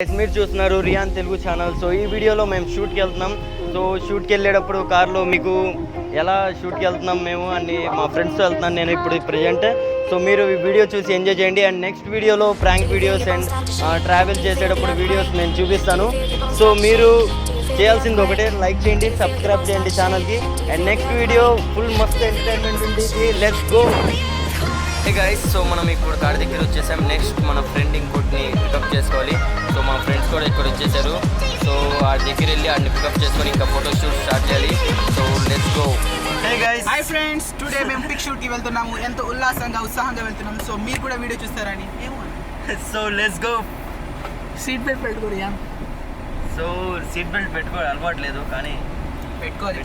మీరు చూస్తున్నారు rayon Telugu channel. So ఈ వీడియోలో మేము షూట్కి వెళ్తున్నాం. సో షూట్కి వెళ్ళేటప్పుడు కార్లో మీకు ఎలా షూట్కి వెళ్తున్నాం మేము అని మా ఫ్రెండ్స్తో వెళ్తున్నాను నేను ఇప్పుడు ప్రజెంట్. సో మీరు ఈ వీడియో చూసి ఎంజాయ్ చేయండి. అండ్ నెక్స్ట్ వీడియోలో ప్రాంక్ వీడియోస్ అండ్ ట్రావెల్ చేసేటప్పుడు వీడియోస్ నేను చూపిస్తాను. సో మీరు చేయాల్సింది ఒకటే, లైక్ చేయండి, సబ్స్క్రైబ్ చేయండి ఛానల్కి. అండ్ నెక్స్ట్ వీడియో ఫుల్ మస్తు ఎంటర్టైన్మెంట్ ఉంటుంది. Let's go. Hey guys, so మనం ఇప్పుడు కార్ దగ్గర వచ్చేసాం. నెక్స్ట్ మన ఫ్రెండ్ ఇంకోటిని పికప్ చేసుకోవాలి. సో మా ఫ్రెండ్స్ కూడా ఇక్కడ వచ్చేసారు. సో ఆ దగ్గర వెళ్ళి ఆడిని పికప్ చేసుకొని ఇంకా ఫోటో షూట్ స్టార్ట్ చేయాలి. So let's go. Hey guys, hi friends, today మేము పిక్ షూట్ కి వెళ్తున్నాము. ఎంతో ఉత్సాహంగా వెళ్తున్నాము. సో మీరు కూడా వీడియో చూస్తారని. So let's go. Seat belt పెట్టుకోరు. సో సీట్ బెల్ట్ పెట్టుకోవాలి అలవాటు లేదు, కానీ పెట్టుకోవాలి,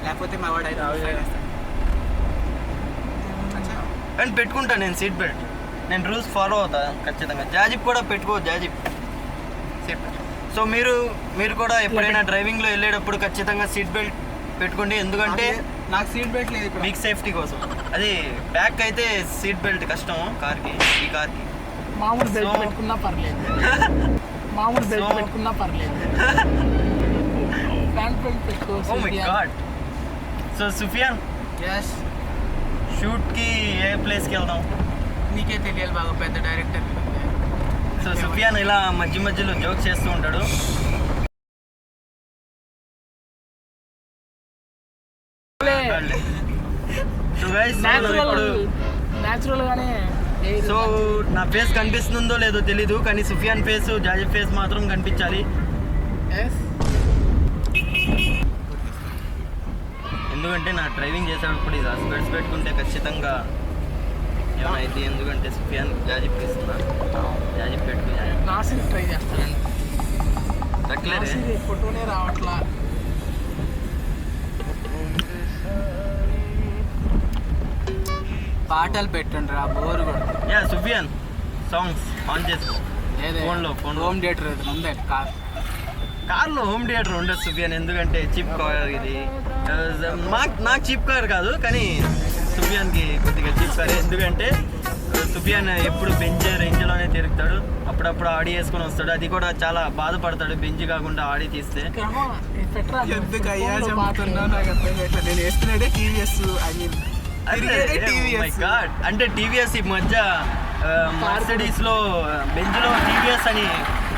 లేకపోతే మా వాడు అయితే అండ్ పెట్టుకుంటా నేను సీట్ బెల్ట్. నేను రూల్స్ ఫాలో అవుతా ఖచ్చితంగా. జాజిప్ కూడా పెట్టుకో, జాజిప్ సీట్. సో మీరు కూడా ఎప్పుడైనా డ్రైవింగ్లో వెళ్ళేటప్పుడు ఖచ్చితంగా సీట్ బెల్ట్ పెట్టుకోండి. ఎందుకంటే నాకు సీట్ బెల్ట్ లేదు, మీకు సేఫ్టీ కోసం. అది బ్యాక్ అయితే సీట్ బెల్ట్ కష్టం కార్కి. ఈ కార్కి మామూలు బెల్ట్ పెట్టుకున్నా పర్లేదు. మామూలు బెల్ట్ పెట్టుకున్నా పర్లేదు. ఫ్రంట్ బెల్ట్ పెట్టుకో. Oh my god. So Sufiyan, yes, షూట్కి ఏ ప్లేస్కి వెళ్దాం? నీకే తెలియాలి బాగా, పెద్ద డైరెక్టర్. సో సుఫియాన్ ఇలా మధ్యలో జోక్స్ చేస్తూ ఉంటాడు. సో నా ఫేస్ కనిపిస్తుందో లేదో తెలీదు, కానీ సుఫియాన్ ఫేస్, జాజీ ఫేస్ మాత్రం కనిపించాలి. ఎందుకంటే నా డ్రైవింగ్ చేసేటప్పుడు ఇది స్పెట్స్ పెట్టుకుంటే ఖచ్చితంగా ఏమైనా అయితే. ఎందుకంటే సుఫియాన్ జాజిప్ ఇస్తున్నాను, జాజిప్ పెట్టుకుని ట్రై చేస్తాను. ఫోటోనే రావట్లా. పాటలు పెట్టండి రా, బోర్ కూడా. యా సుఫియాన్, సాంగ్స్ ఆన్ చేసుకో. ఫోన్లో హోమ్ థియేటర్ ఉందే కార్లో. హోమ్ థియేటర్ ఉండదు సుఫియాన్, ఎందుకంటే చీప్ కార్ ఇది. నాకు చీప్ కార్ కాదు, కానీ సుఫియాన్కి కొద్దిగా చీప్ కార్. ఎందుకంటే సుఫియాన్ ఎప్పుడు బెంచ్ రేంజ్లోనే తిరుగుతాడు. అప్పుడప్పుడు ఆడి వేసుకొని వస్తాడు. అది కూడా చాలా బాధపడతాడు బెంచ్ కాకుండా ఆడి తీస్తే. అంటే టీవీఎస్ ఈ మధ్య మర్సిడీస్ లో బెంచ్ లో టీవీఎస్ అని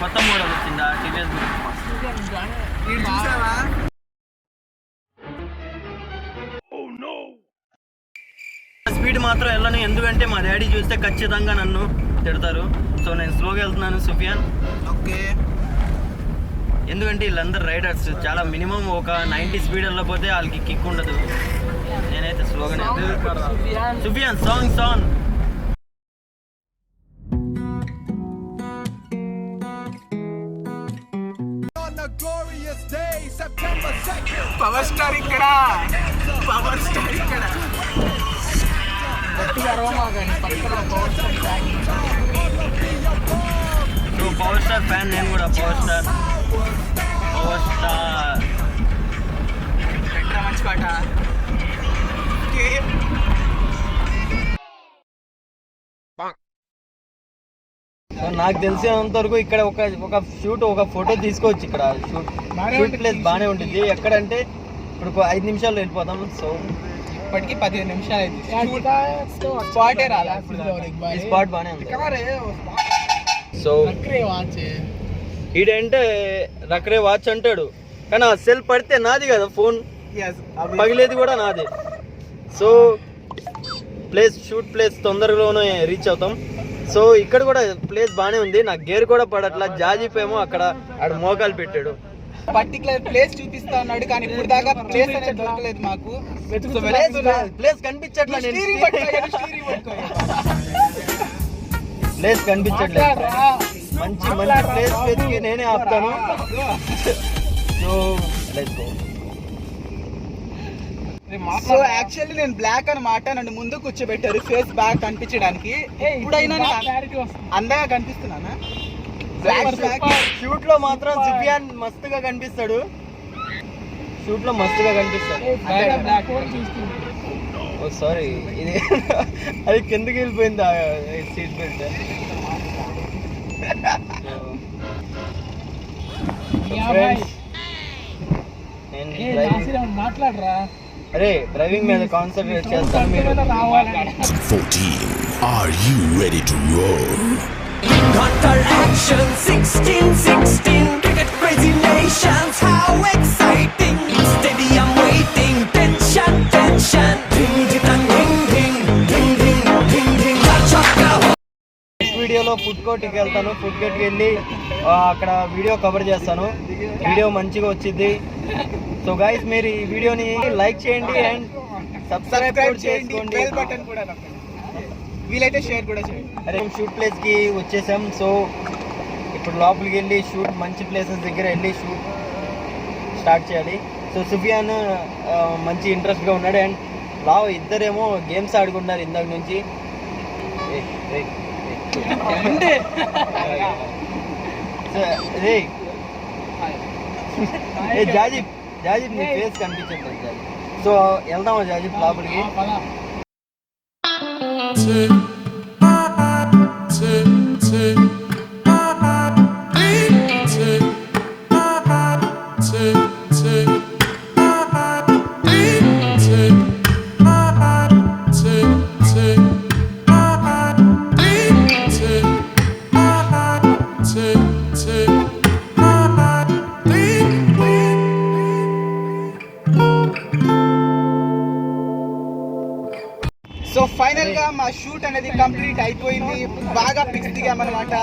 కొత్త మోడల్ వచ్చిందా? టీవీఎస్ స్పీడ్ మాత్రం వెళ్ళను, ఎందుకంటే మా డాడీ చూస్తే ఖచ్చితంగా నన్ను తిడతారు. సో నేను స్లోగా వెళ్తున్నాను సుఫియాన్. ఓకే. ఎందుకంటే వీళ్ళందరూ రైడర్స్ చాలా మినిమం ఒక 90 స్పీడ్ వెళ్ళకపోతే వాళ్ళకి కిక్ ఉండదు. నేనైతే స్లోగానే. Sufiyan song song. Power star ఇక్కడ, పవర్ స్టార్ ఇక్కడ. పవర్ స్టార్ ఫ్యాన్ నేను కూడా. పవర్ స్టార్ పెట్టరా మంచి పాట. నాకు తెలిసినంత వరకు ఇక్కడ ఒక షూట్, ఒక ఫోటో తీసుకోవచ్చు. ఇక్కడ షూట్ ప్లేస్ బాగానే ఉంటుంది. ఎక్కడంటే ఇప్పుడు 5 నిమిషాల్లో వెళ్ళిపోతాం. సో ఇప్పటికి 15 నిమిషాలు అయింది. స్పాటే రాలా. ఈ స్పాట్ బాగానే ఉంది. సో ఈడంటే రకరే వాచ్ అంటాడు, కానీ ఆ సెల్ పడితే నాది కదా ఫోన్, పగిలేది కూడా నాదే. సో షూట్ ప్లేస్ తొందరలోనే రీచ్ అవుతాం. సో ఇక్కడ కూడా ప్లేస్ బాగానే ఉంది. నాకు గేర్ కూడా పడట్లా. జాజిపేమో అక్కడ ఆడ మోకాలు పెట్టాడు. పర్టికులర్ ప్లేస్ చూపిస్తా అన్నాడు, కానీ ఇప్పుడు దాకా ప్లేస్ అనేది దొరకలేదు మాకు. ప్లేస్ కనిపించట్లా. ప్లేస్ కనిపించట్లేదు. మంచి ప్లేస్ వెతికి నేనే ఆపుతాను. So let's go. So actually నేను బ్లాక్ అన్నమాట. నన్ను ముందు కూర్చోబెట్టారు ఫేస్ బాగా కనిపించడానికి. ఎప్పుడైనా అందంగా కనిపిస్తున్నానా? షూట్ లో మాత్రం సుఫియాన్ మస్తుగా కనిపిస్తాడు. షూట్ లో మస్తుగా కనిపిస్తాడు. ఓ సారీ, ఇది అది కిందకి వెళ్ళిపోయింది సీట్ బెల్ట్. ఫ్రెండ్స్ నేను మాట్లాడరా అరే డ్రైవింగ్ మీద కాన్సన్ట్రేట్ చేస్తాను మీరు 14. Are you ready to roll? Hunter action 16 cricket crazy nations how exciting steady I'm waiting tension ding ding ding ding ding ding ding ding chaka వీడియోలో ఫుడ్ కోర్ట్కి వెళ్తాను. Food కోర్ట్కి వెళ్ళి అక్కడ వీడియో కవర్ చేస్తాను. Video మంచిగా వచ్చింది. So guys మీరు ఈ వీడియోని లైక్ చేయండి అండ్ సబ్స్క్రైబ్ చేసుకోండి. బెల్ బటన్ కూడా నొక్కండి. వీలైతే షేర్ కూడా చేయండి. అరే షూట్ ప్లేస్కి వచ్చేసాం. సో ఇప్పుడు లోపలికి వెళ్ళి షూట్ మంచి ప్లేసెస్ దగ్గర వెళ్ళి షూట్ స్టార్ట్ చేయాలి. సో సుఫియాన్ మంచి ఇంట్రెస్ట్గా ఉన్నాడు అండ్ లావ్ ఇద్దరేమో గేమ్స్ ఆడుకున్నారు ఇందాక నుంచి. జాజిబ్ జాజిబ్ నీ ఫేస్ కనిపించట్లేదు జాజిబ్. సో వెళ్దామా జాజిబ్ లోపలికి? సో ఫైనల్ గా మా షూట్ అనేది కంప్లీట్ అయిపోయింది. బాగా పిక్స్ దిగామన్నమాట.